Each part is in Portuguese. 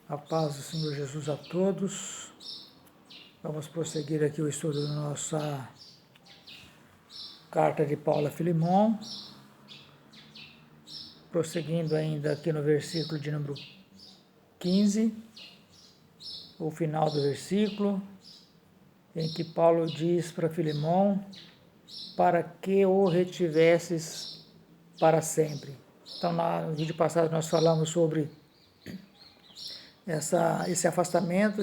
A paz do Senhor Jesus a todos. Vamos prosseguir aqui o estudo da nossa carta de Paulo a Filemon. Prosseguindo ainda aqui no versículo de número 15, o final do versículo, em que Paulo diz para Filemon, para que o retivesses para sempre. Então, no vídeo passado nós falamos sobre esse afastamento,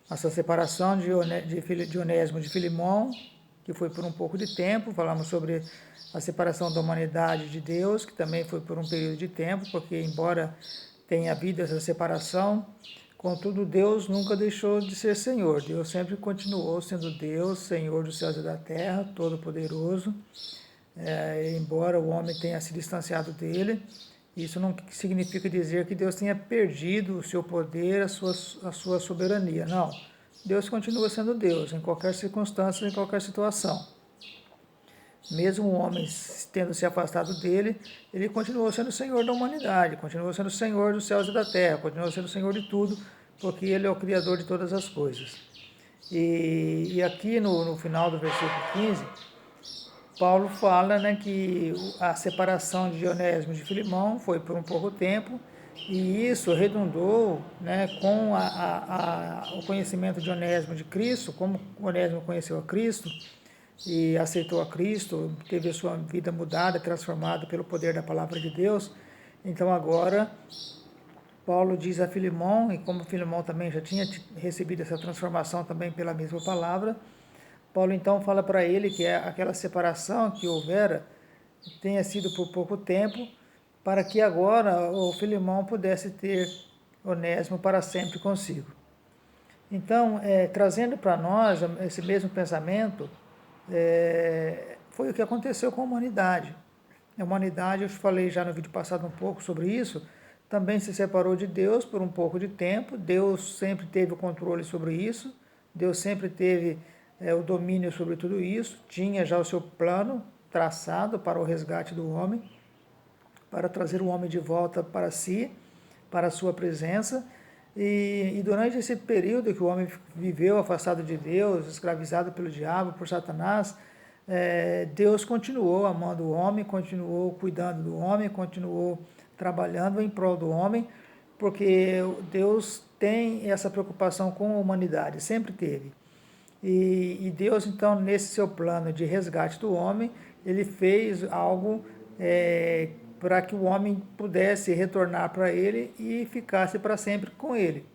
essa separação de Onésimo de Filemon, que foi por um pouco de tempo. Falamos sobre a separação da humanidade de Deus, que também foi por um período de tempo, porque embora tenha havido essa separação, contudo Deus nunca deixou de ser Senhor. Deus sempre continuou sendo Deus, Senhor dos céus e da terra, Todo-Poderoso. Embora o homem tenha se distanciado dele, isso não significa dizer que Deus tenha perdido o seu poder, a sua soberania. Não. Deus continua sendo Deus, em qualquer circunstância, em qualquer situação. Mesmo o homem tendo se afastado dele, ele continuou sendo Senhor da humanidade, continuou sendo Senhor dos céus e da terra, continuou sendo Senhor de tudo, porque Ele é o Criador de todas as coisas. E aqui no final do versículo 15, Paulo fala, que a separação de Onésimo de Filemão foi por um pouco tempo, e isso redundou, com o conhecimento de Onésimo de Cristo, como Onésimo conheceu a Cristo e aceitou a Cristo, teve a sua vida mudada, transformada pelo poder da palavra de Deus. Então agora Paulo diz a Filemão, e como Filemão também já tinha recebido essa transformação também pela mesma palavra, Paulo então fala para ele que aquela separação que houvera tenha sido por pouco tempo, para que agora o Filemão pudesse ter Onésimo para sempre consigo. Então, trazendo para nós esse mesmo pensamento, foi o que aconteceu com a humanidade. A humanidade, eu falei já no vídeo passado um pouco sobre isso, também se separou de Deus por um pouco de tempo. Deus sempre teve o controle sobre isso, Deus sempre teve o domínio sobre tudo isso, tinha já o seu plano traçado para o resgate do homem, para trazer o homem de volta para si, para a sua presença. E durante esse período que o homem viveu afastado de Deus, escravizado pelo diabo, por Satanás, Deus continuou amando o homem, continuou cuidando do homem, continuou trabalhando em prol do homem, porque Deus tem essa preocupação com a humanidade, sempre teve. E Deus, então, nesse seu plano de resgate do homem, ele fez algo para que o homem pudesse retornar para ele e ficasse para sempre com ele.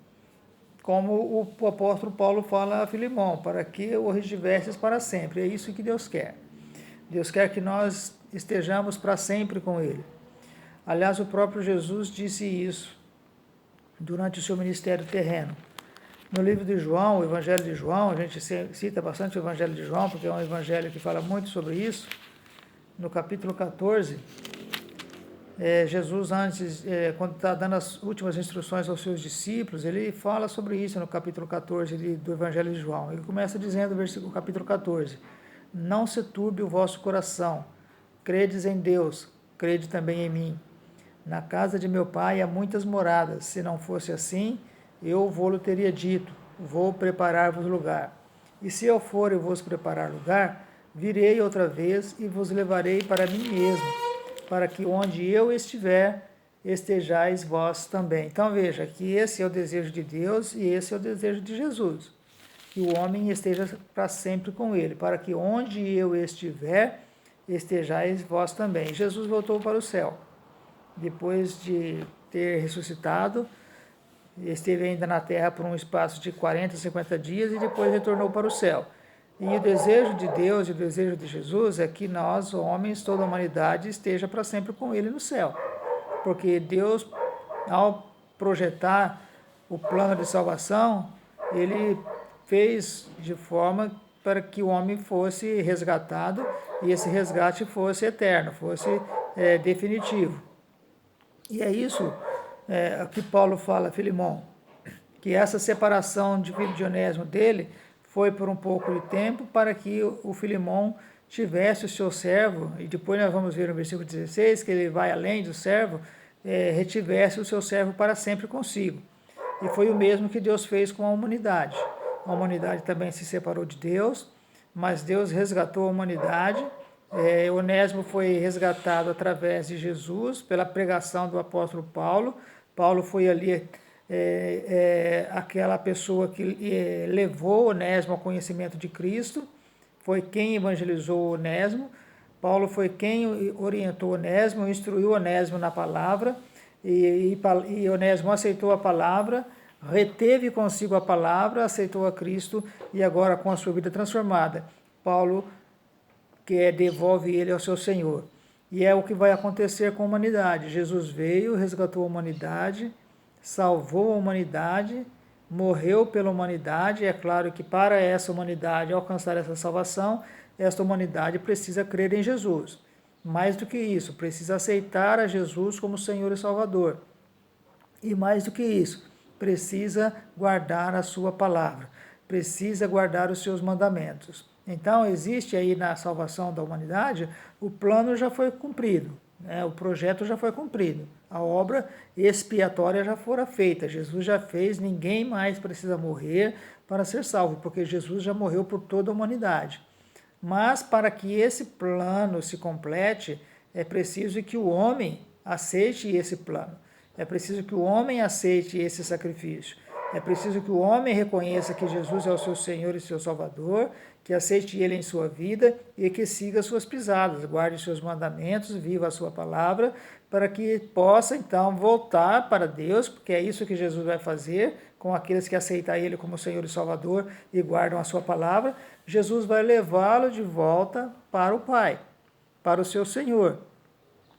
Como o apóstolo Paulo fala a Filemão, para que o retivesses para sempre. É isso que Deus quer. Deus quer que nós estejamos para sempre com ele. Aliás, o próprio Jesus disse isso durante o seu ministério terreno. No livro de João, o Evangelho de João, a gente cita bastante o Evangelho de João, porque é um evangelho que fala muito sobre isso. No capítulo 14, Jesus, antes, quando está dando as últimas instruções aos seus discípulos, ele fala sobre isso no capítulo 14 do Evangelho de João. Ele começa dizendo, no capítulo 14, não se turbe o vosso coração, credes em Deus, crede também em mim. Na casa de meu pai há muitas moradas, se não fosse assim, eu vou-lhe teria dito, vou preparar-vos lugar. E se eu for e vos preparar lugar, virei outra vez e vos levarei para mim mesmo, para que onde eu estiver, estejais vós também. Então veja que esse é o desejo de Deus e esse é o desejo de Jesus, que o homem esteja para sempre com ele, para que onde eu estiver, estejais vós também. Jesus voltou para o céu, depois de ter ressuscitado, esteve ainda na terra por um espaço de 40, 50 dias e depois retornou para o céu. E o desejo de Deus e o desejo de Jesus é que nós, homens, toda a humanidade, esteja para sempre com Ele no céu. Porque Deus, ao projetar o plano de salvação, Ele fez de forma para que o homem fosse resgatado e esse resgate fosse eterno, fosse definitivo. E é isso que Paulo fala a Filemão, que essa separação de Onésimo dele foi por um pouco de tempo para que o Filemão tivesse o seu servo, e depois nós vamos ver no versículo 16 que ele vai além do servo, retivesse o seu servo para sempre consigo. e foi o mesmo que Deus fez com a humanidade. A humanidade também se separou de Deus, mas Deus resgatou a humanidade. Onésimo foi resgatado através de Jesus, pela pregação do apóstolo Paulo. Paulo foi ali aquela pessoa que levou Onésimo ao conhecimento de Cristo, foi quem evangelizou Onésimo. Paulo foi quem orientou Onésimo, instruiu Onésimo na palavra, e Onésimo aceitou a palavra, reteve consigo a palavra, aceitou a Cristo, e agora com a sua vida transformada, Paulo devolve ele ao seu Senhor. E é o que vai acontecer com a humanidade. Jesus veio, resgatou a humanidade, salvou a humanidade, morreu pela humanidade. É claro que para essa humanidade alcançar essa salvação, esta humanidade precisa crer em Jesus. Mais do que isso, precisa aceitar a Jesus como Senhor e Salvador. E mais do que isso, precisa guardar a sua palavra, precisa guardar os seus mandamentos. Então, existe aí na salvação da humanidade, o plano já foi cumprido, né? O projeto já foi cumprido, a obra expiatória já fora feita, Jesus já fez, ninguém mais precisa morrer para ser salvo, porque Jesus já morreu por toda a humanidade. Mas para que esse plano se complete, é preciso que o homem aceite esse plano, é preciso que o homem aceite esse sacrifício. É preciso que o homem reconheça que Jesus é o seu Senhor e seu Salvador, que aceite Ele em sua vida e que siga suas pisadas, guarde seus mandamentos, viva a sua palavra, para que possa então voltar para Deus, porque é isso que Jesus vai fazer com aqueles que aceitam Ele como Senhor e Salvador e guardam a sua palavra. Jesus vai levá-lo de volta para o Pai, para o seu Senhor.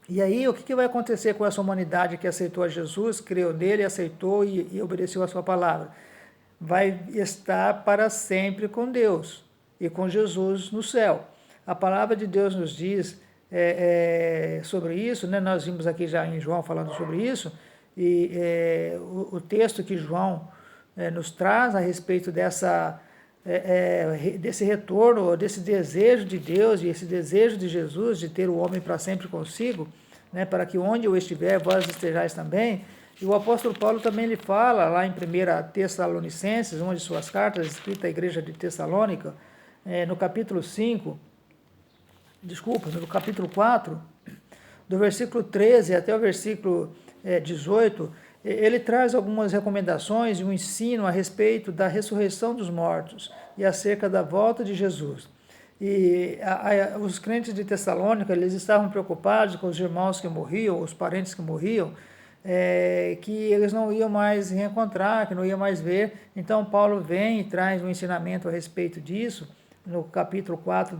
E aí, o que vai acontecer com essa humanidade que aceitou a Jesus, creu nele, aceitou e obedeceu a sua palavra? Vai estar para sempre com Deus e com Jesus no céu. A palavra de Deus nos diz sobre isso, né? Nós vimos aqui já em João falando sobre isso, e o texto que João nos traz a respeito desse retorno, desse desejo de Deus e esse desejo de Jesus de ter o homem para sempre consigo, né, para que onde eu estiver, vós estejais também. E o apóstolo Paulo também lhe fala lá em 1 Tessalonicenses, uma de suas cartas, escrita à igreja de Tessalônica, no capítulo 4, do versículo 13 até o versículo 18, ele traz algumas recomendações e um ensino a respeito da ressurreição dos mortos e acerca da volta de Jesus. E os crentes de Tessalônica, eles estavam preocupados com os irmãos que morriam, os parentes que morriam, que eles não iam mais reencontrar, que não iam mais ver. Então Paulo vem e traz um ensinamento a respeito disso, no capítulo 4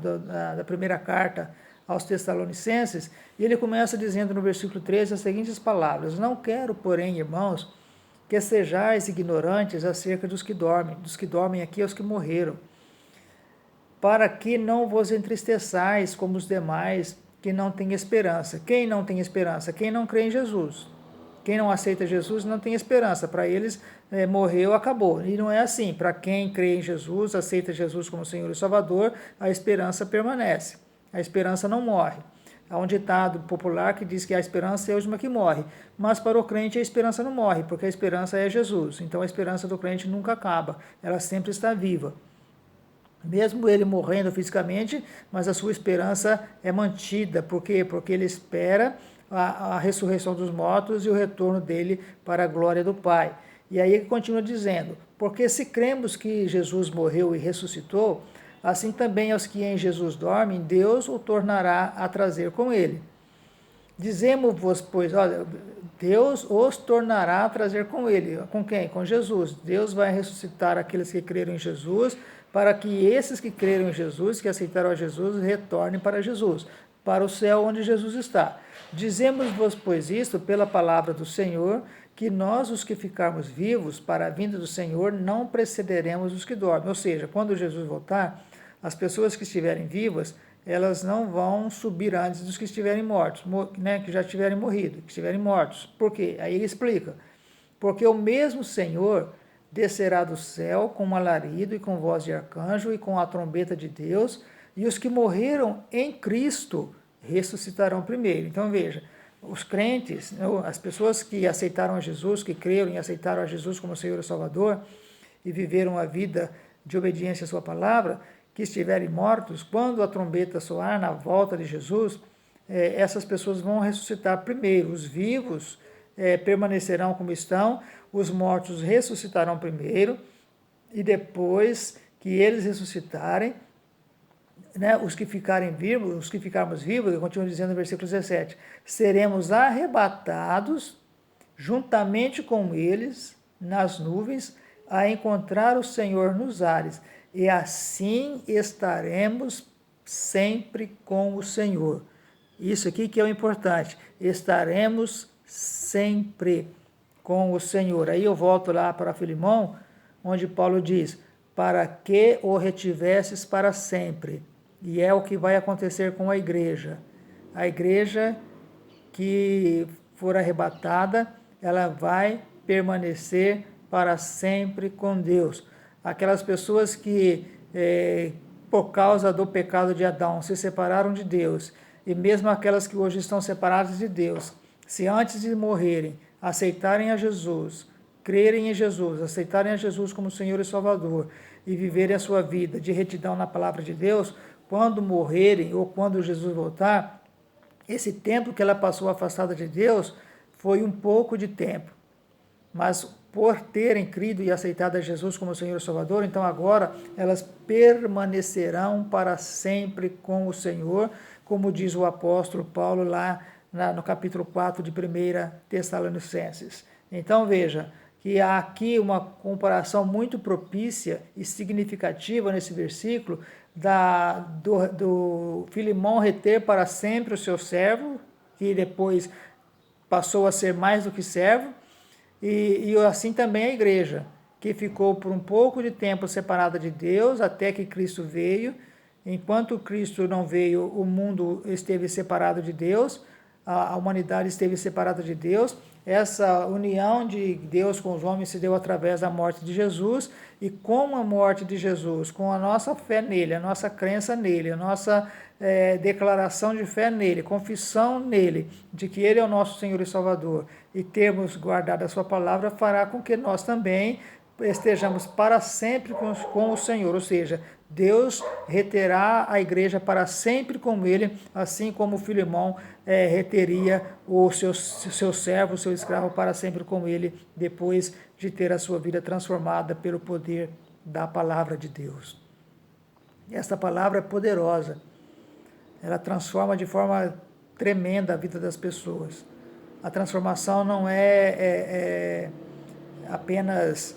da primeira carta aos Tessalonicenses, e ele começa dizendo no versículo 13 as seguintes palavras: não quero, porém, irmãos, que sejais ignorantes acerca dos que dormem aqui aos que morreram, para que não vos entristeçais como os demais que não têm esperança. Quem não tem esperança? Quem não crê em Jesus. Quem não aceita Jesus não tem esperança. Para eles, morreu, acabou. E não é assim. Para quem crê em Jesus, aceita Jesus como Senhor e Salvador, a esperança permanece. A esperança não morre. Há um ditado popular que diz que a esperança é a última que morre. Mas para o crente a esperança não morre, porque a esperança é Jesus. Então a esperança do crente nunca acaba. Ela sempre está viva. Mesmo ele morrendo fisicamente, mas a sua esperança é mantida. Por quê? Porque ele espera a ressurreição dos mortos e o retorno dele para a glória do Pai. E aí ele continua dizendo: porque se cremos que Jesus morreu e ressuscitou, assim também aos que em Jesus dormem, Deus o tornará a trazer com ele. Dizemos-vos, pois, olha, Deus os tornará a trazer com ele. Com quem? Com Jesus. Deus vai ressuscitar aqueles que creram em Jesus, para que esses que creram em Jesus, que aceitaram a Jesus, retornem para Jesus, para o céu onde Jesus está. Dizemos-vos, pois, isto pela palavra do Senhor, que nós, os que ficarmos vivos para a vinda do Senhor, não precederemos os que dormem. Ou seja, quando Jesus voltar, as pessoas que estiverem vivas, elas não vão subir antes dos que estiverem mortos, né, que já tiverem morrido, que estiverem mortos. Por quê? Aí ele explica: porque o mesmo Senhor descerá do céu com um alarido e com voz de arcanjo e com a trombeta de Deus, e os que morreram em Cristo ressuscitarão primeiro. Então veja, os crentes, as pessoas que aceitaram a Jesus, que creram e aceitaram a Jesus como Senhor e Salvador e viveram a vida de obediência à sua palavra, que estiverem mortos, quando a trombeta soar na volta de Jesus, essas pessoas vão ressuscitar primeiro. Os vivos permanecerão como estão, os mortos ressuscitarão primeiro, e depois que eles ressuscitarem, né, os que ficarem vivos, os que ficarmos vivos, eu continuo dizendo no versículo 17, seremos arrebatados juntamente com eles nas nuvens a encontrar o Senhor nos ares, e assim estaremos sempre com o Senhor. Isso aqui que é o importante, estaremos sempre com o Senhor. Aí eu volto lá para Filemão, onde Paulo diz, para que o retivesses para sempre. E é o que vai acontecer com a igreja. A igreja que for arrebatada, ela vai permanecer para sempre com Deus. Aquelas pessoas que, por causa do pecado de Adão, se separaram de Deus, e mesmo aquelas que hoje estão separadas de Deus, se antes de morrerem, aceitarem a Jesus, crerem em Jesus, aceitarem a Jesus como Senhor e Salvador, e viverem a sua vida de retidão na palavra de Deus, quando morrerem ou quando Jesus voltar, esse tempo que ela passou afastada de Deus foi um pouco de tempo. Mas por terem crido e aceitado a Jesus como Senhor e Salvador, então agora elas permanecerão para sempre com o Senhor, como diz o apóstolo Paulo lá no capítulo 4 de 1 Tessalonicenses. Então veja que há aqui uma comparação muito propícia e significativa nesse versículo do Filemão reter para sempre o seu servo, que depois passou a ser mais do que servo, e assim também a igreja, que ficou por um pouco de tempo separada de Deus, até que Cristo veio. Enquanto Cristo não veio, o mundo esteve separado de Deus, a humanidade esteve separada de Deus. Essa união de Deus com os homens se deu através da morte de Jesus, e com a morte de Jesus, com a nossa fé nele, a nossa crença nele, a nossa declaração de fé nele, confissão nele, de que ele é o nosso Senhor e Salvador, e termos guardado a sua palavra, fará com que nós também estejamos para sempre com o Senhor, ou seja, Deus reterá a igreja para sempre com ele, assim como Filemão reteria o seu servo, o seu escravo para sempre com ele, depois de ter a sua vida transformada pelo poder da palavra de Deus. Esta palavra é poderosa, ela transforma de forma tremenda a vida das pessoas. A transformação não é apenas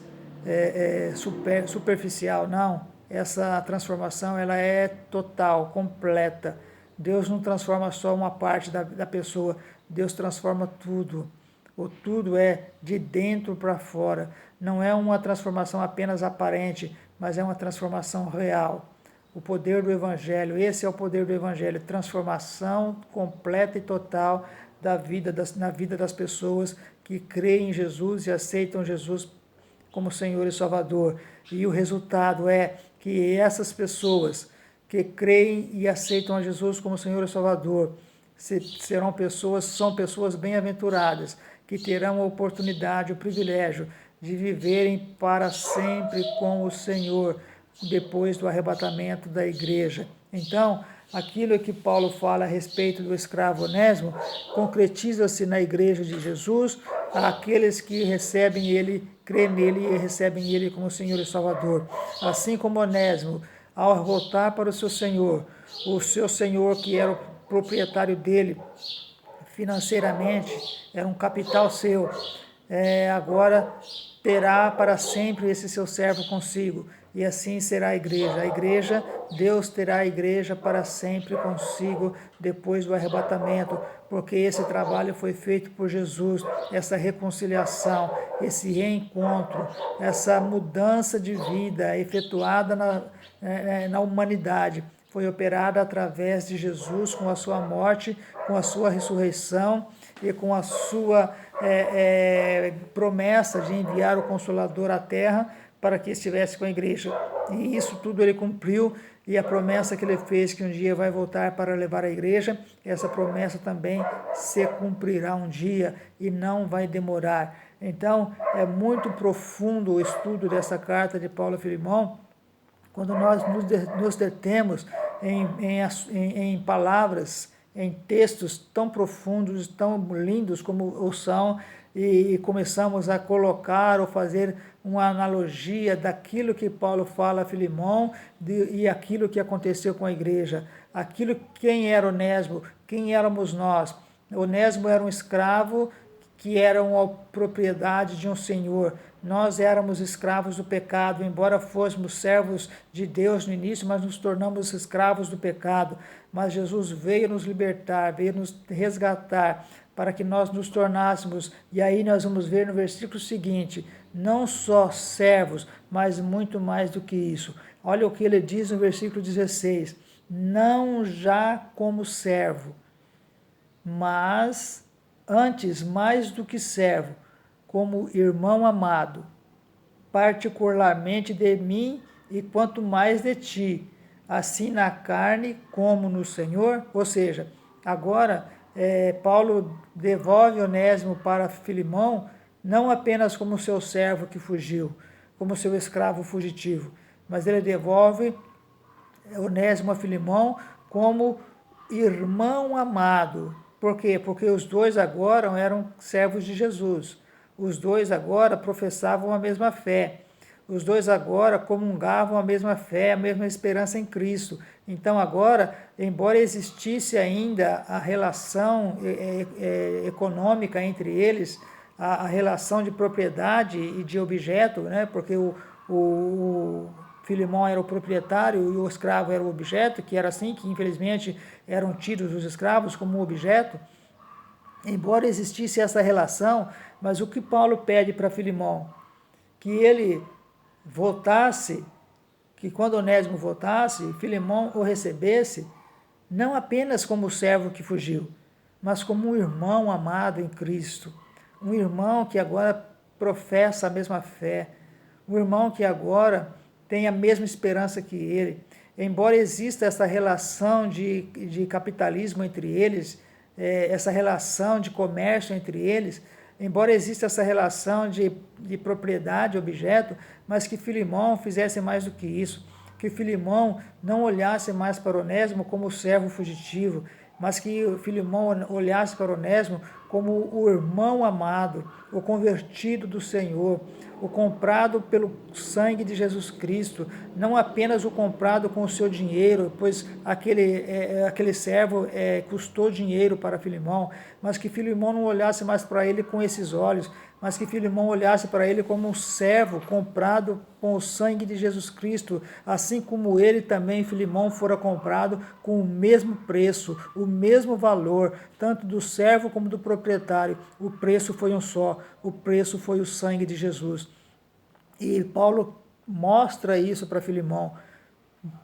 superficial, não. Essa transformação ela é total, completa. Deus não transforma só uma parte da pessoa, Deus transforma tudo. O tudo é de dentro para fora. Não é uma transformação apenas aparente, mas é uma transformação real. O poder do Evangelho, esse é o poder do Evangelho, transformação completa e total na vida das pessoas que creem em Jesus e aceitam Jesus como Senhor e Salvador. E o resultado é que essas pessoas que creem e aceitam a Jesus como Senhor e Salvador são pessoas bem-aventuradas, que terão a oportunidade, o privilégio de viverem para sempre com o Senhor, depois do arrebatamento da igreja. Então, aquilo que Paulo fala a respeito do escravo Onésimo, concretiza-se na igreja de Jesus, aqueles que recebem ele, creem nele e recebem ele como Senhor e Salvador. Assim como Onésimo, ao voltar para o seu Senhor que era o proprietário dele financeiramente, era um capital seu, agora terá para sempre esse seu servo consigo. E assim será a igreja, Deus terá a igreja para sempre consigo depois do arrebatamento, porque esse trabalho foi feito por Jesus, essa reconciliação, esse reencontro, essa mudança de vida efetuada na humanidade, foi operada através de Jesus, com a sua morte, com a sua ressurreição e com a sua promessa de enviar o Consolador à terra para que estivesse com a igreja. E isso tudo ele cumpriu, e a promessa que ele fez que um dia vai voltar para levar a igreja, essa promessa também se cumprirá um dia e não vai demorar. Então, é muito profundo o estudo dessa carta de Paulo a Filemão, quando nós nos detemos em palavras, em textos tão profundos, tão lindos como o são, e começamos a colocar ou fazer uma analogia daquilo que Paulo fala a Filemão e aquilo que aconteceu com a igreja. Quem era Onésimo? Quem éramos nós? Onésimo era um escravo que era uma propriedade de um senhor. Nós éramos escravos do pecado, embora fôssemos servos de Deus no início, mas nos tornamos escravos do pecado. Mas Jesus veio nos libertar, veio nos resgatar, para que nós nos tornássemos, e aí nós vamos ver no versículo seguinte, não só servos, mas muito mais do que isso. Olha o que ele diz no versículo 16, não já como servo, mas antes mais do que servo, como irmão amado, particularmente de mim e quanto mais de ti, assim na carne como no Senhor. Ou seja, agora Paulo devolve Onésimo para Filemão, não apenas como seu servo que fugiu, como seu escravo fugitivo, mas ele devolve Onésimo a Filemão como irmão amado. Por quê? Porque os dois agora eram servos de Jesus. Os dois agora professavam a mesma fé. Os dois agora comungavam a mesma fé, a mesma esperança em Cristo. Então agora, embora existisse ainda a relação econômica entre eles, a relação de propriedade e de objeto, né? Porque o Filemão era o proprietário e o escravo era o objeto, que era assim que infelizmente eram tidos os escravos como objeto. Embora existisse essa relação, mas o que Paulo pede para Filemão? Que ele voltasse, que quando Onésimo voltasse, Filemão o recebesse, não apenas como servo que fugiu, mas como um irmão amado em Cristo, um irmão que agora professa a mesma fé, um irmão que agora tem a mesma esperança que ele. Embora exista essa relação de capitalismo entre eles, essa relação de comércio entre eles, embora exista essa relação de propriedade, objeto, mas que Filemão fizesse mais do que isso, que Filemão não olhasse mais para Onésimo como servo fugitivo, mas que Filemão olhasse para Onésimo como o irmão amado, o convertido do Senhor, o comprado pelo sangue de Jesus Cristo, não apenas o comprado com o seu dinheiro, pois aquele servo custou dinheiro para Filemão, mas que Filemão não olhasse mais para ele com esses olhos, mas que Filemão olhasse para ele como um servo comprado com o sangue de Jesus Cristo, assim como ele também, Filemão, fora comprado com o mesmo preço, o mesmo valor, tanto do servo como do proprietário. O preço foi um só, o preço foi o sangue de Jesus. E Paulo mostra isso para Filemão,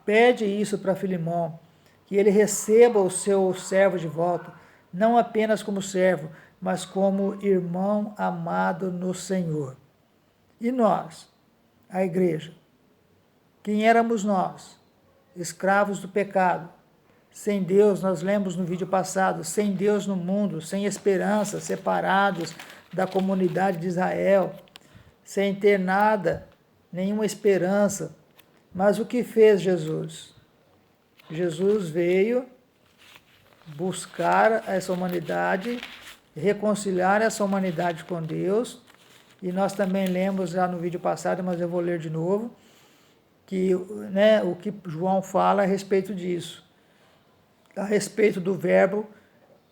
pede isso para Filemão, que ele receba o seu servo de volta, não apenas como servo, mas como irmão amado no Senhor. E nós, a igreja, quem éramos nós? Escravos do pecado, sem Deus, nós lemos no vídeo passado, sem Deus no mundo, sem esperança, separados da comunidade de Israel, sem ter nada, nenhuma esperança. Mas o que fez Jesus? Jesus veio buscar essa humanidade, reconciliar essa humanidade com Deus, e nós também lemos já no vídeo passado, mas eu vou ler de novo, que, o que João fala a respeito disso, a respeito do verbo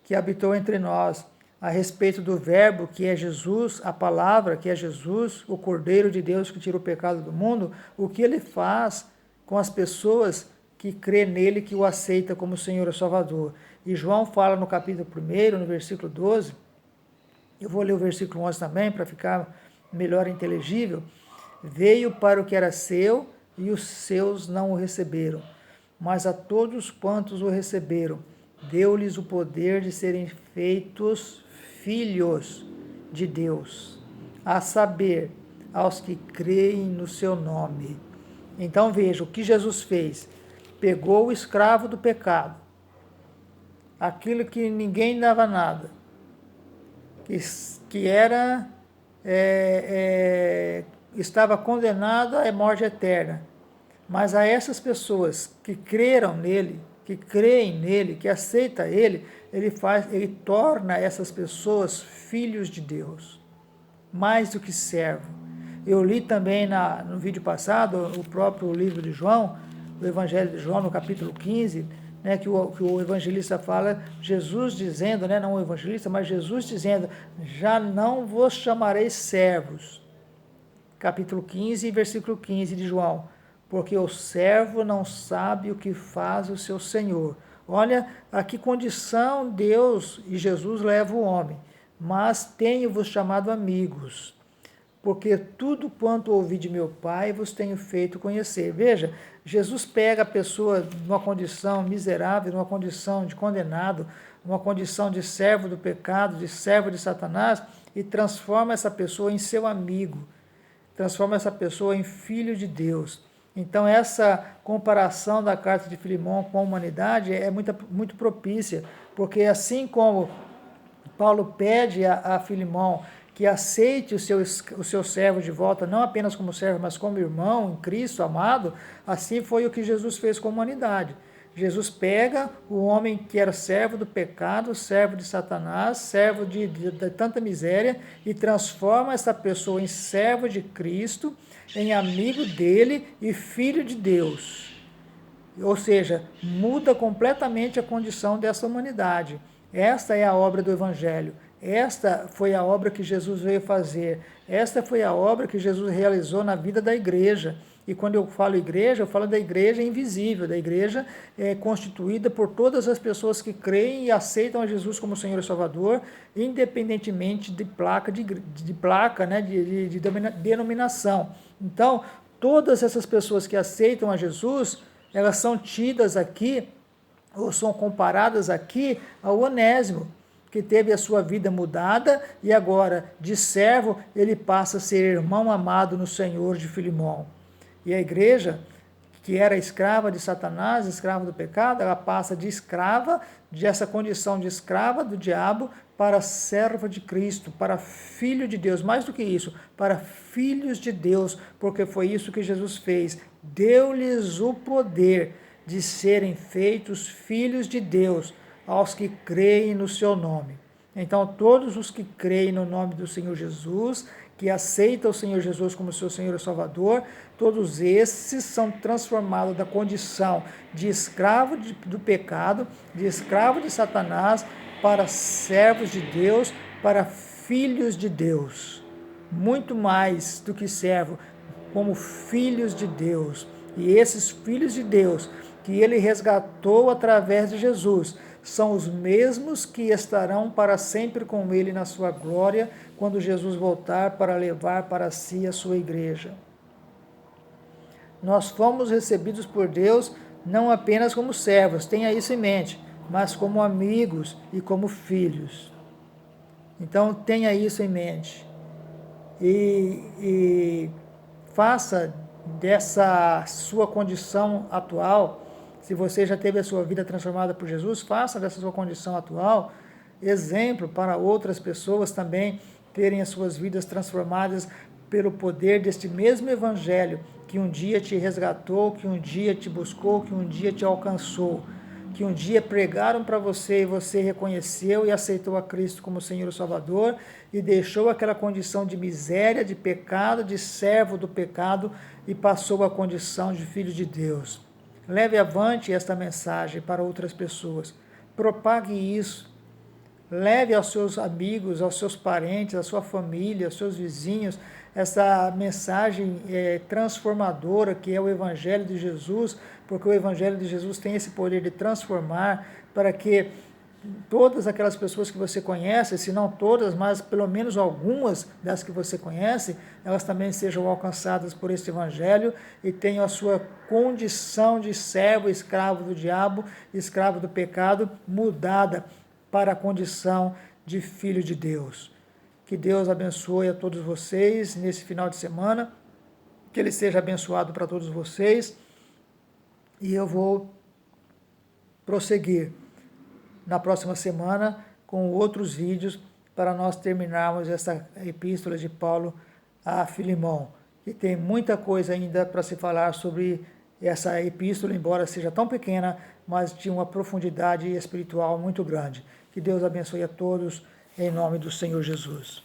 que habitou entre nós, a respeito do verbo que é Jesus, a palavra que é Jesus, o Cordeiro de Deus que tira o pecado do mundo, o que ele faz com as pessoas que crê nele, que o aceita como Senhor e Salvador. E João fala no capítulo 1, no versículo 12, eu vou ler o versículo 11 também, para ficar melhor inteligível, veio para o que era seu, e os seus não o receberam, mas a todos quantos o receberam, deu-lhes o poder de serem feitos filhos. de Deus, a saber, aos que creem no seu nome. Então veja, o que Jesus fez? Pegou o escravo do pecado, aquilo que ninguém dava nada, que era, estava condenado à morte eterna. Mas a essas pessoas que creram nele, que creem nele, que aceitam ele, ele torna essas pessoas filhos de Deus, mais do que servo. Eu li também no vídeo passado o próprio livro de João, o Evangelho de João, no capítulo 15, né, que o evangelista fala, Jesus dizendo, né, não o evangelista, mas Jesus dizendo, já não vos chamarei servos. Capítulo 15, versículo 15 de João. Porque o servo não sabe o que faz o seu senhor. Olha a que condição Deus e Jesus levam o homem. Mas tenho-vos chamado amigos, porque tudo quanto ouvi de meu Pai vos tenho feito conhecer. Veja, Jesus pega a pessoa numa condição miserável, numa condição de condenado, numa condição de servo do pecado, de servo de Satanás, e transforma essa pessoa em seu amigo, transforma essa pessoa em filho de Deus. Então, essa comparação da carta de Filemão com a humanidade é muito propícia, porque assim como Paulo pede a Filemão que aceite o seu servo de volta, não apenas como servo, mas como irmão em Cristo amado, assim foi o que Jesus fez com a humanidade. Jesus pega o homem que era servo do pecado, servo de Satanás, servo de tanta miséria, e transforma essa pessoa em servo de Cristo, em amigo dele e filho de Deus. Ou seja, muda completamente a condição dessa humanidade. Esta é a obra do Evangelho. Esta foi a obra que Jesus veio fazer. Esta foi a obra que Jesus realizou na vida da igreja. E quando eu falo igreja, eu falo da igreja invisível, da igreja constituída por todas as pessoas que creem e aceitam a Jesus como Senhor e Salvador, independentemente de placa, né, de denominação. Então, todas essas pessoas que aceitam a Jesus, elas são tidas aqui, ou são comparadas aqui ao Onésimo, que teve a sua vida mudada e agora, de servo, ele passa a ser irmão amado no Senhor de Filemão. E a igreja, que era escrava de Satanás, escrava do pecado, ela passa de escrava, dessa condição de escrava do diabo, para serva de Cristo, para filho de Deus, mais do que isso, para filhos de Deus, porque foi isso que Jesus fez, deu-lhes o poder de serem feitos filhos de Deus, aos que creem no seu nome. Então, todos os que creem no nome do Senhor Jesus, que aceitam o Senhor Jesus como seu Senhor e Salvador, todos esses são transformados da condição de escravo do pecado, de escravo de Satanás, para servos de Deus, para filhos de Deus. Muito mais do que servo, como filhos de Deus. E esses filhos de Deus, que ele resgatou através de Jesus, são os mesmos que estarão para sempre com ele na sua glória, quando Jesus voltar para levar para si a sua igreja. Nós fomos recebidos por Deus não apenas como servos, tenha isso em mente, mas como amigos e como filhos. Então tenha isso em mente. E faça dessa sua condição atual, se você já teve a sua vida transformada por Jesus, faça dessa sua condição atual exemplo para outras pessoas também terem as suas vidas transformadas pelo poder deste mesmo Evangelho que um dia te resgatou, que um dia te buscou, que um dia te alcançou, que um dia pregaram para você e você reconheceu e aceitou a Cristo como Senhor e Salvador e deixou aquela condição de miséria, de pecado, de servo do pecado e passou a condição de filho de Deus. Leve avante esta mensagem para outras pessoas. Propague isso. Leve aos seus amigos, aos seus parentes, à sua família, aos seus vizinhos, essa mensagem transformadora que é o Evangelho de Jesus, porque o Evangelho de Jesus tem esse poder de transformar para que todas aquelas pessoas que você conhece, se não todas, mas pelo menos algumas das que você conhece, elas também sejam alcançadas por esse Evangelho e tenham a sua condição de servo, escravo do diabo, escravo do pecado, mudada para a condição de filho de Deus. Que Deus abençoe a todos vocês nesse final de semana, que Ele seja abençoado para todos vocês. E eu vou prosseguir na próxima semana com outros vídeos para nós terminarmos essa epístola de Paulo a Filemão. E tem muita coisa ainda para se falar sobre essa epístola, embora seja tão pequena, mas de uma profundidade espiritual muito grande. Que Deus abençoe a todos, em nome do Senhor Jesus.